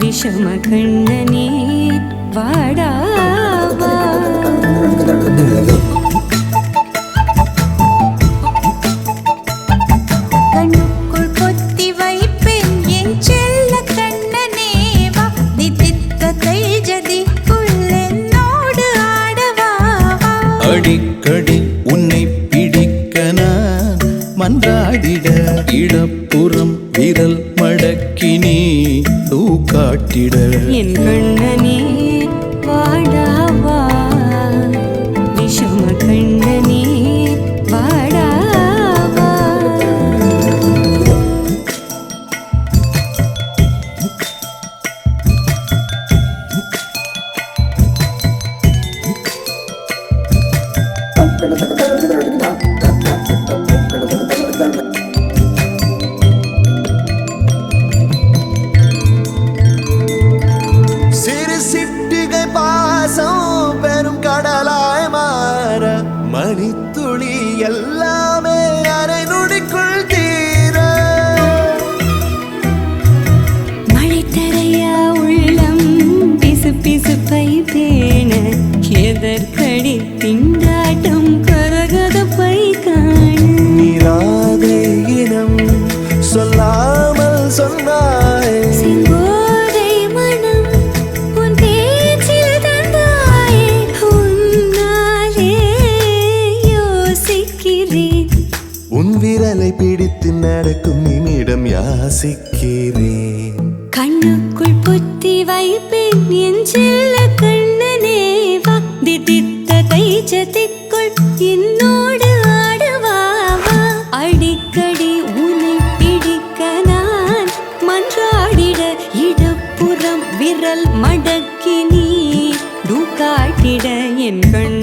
விஷம கண்ணனே வாடாவா. கண்ணுக்குள் பொத்தி வைப்பேன் என் செல்ல கண்ணனே வா. தித்தித்த தைஜதிக்குள் என்னோடு ஆடவா. அடிக்கடி உன்னை பிடிக்க நான் மன்றாடிட இடப்புறம் விரல் மடக்கி நீ காட்டிட என் கண்ணனே வாடாவா. விஷம கண்ணனே வாடாவா. மணித்துளி எல்லாமே அரை நொடிக்குள் தீர மழை தரையா உள்ளம் பிசு பிசுப்பை பேண எதற்கடி திண்டாட்டம் கரகதப்பை காண. நீராதே இனம் சொல்லாமல் சொன்னாய் செங்கோதை மனம் உன் பேச்சில் தந்தாயே. உன்னாலே யோசிக்கிறேன் உன் விரலை பிடித்து நடக்கும் நிமிடம் யாசிக்கிறேன். கண்ணுக்குள் புத்தி வைப்பேன் என் செல்ல கண்ணனே வா. தித்தித்த தைஜதிக்குள் என்னோடு ஆடவா. அடிக்கடி உன்னை பிடிக்க நான் மன்றாடிட இடப்புறம் விரல் மடக்கி நீ காட்டிட என் கண்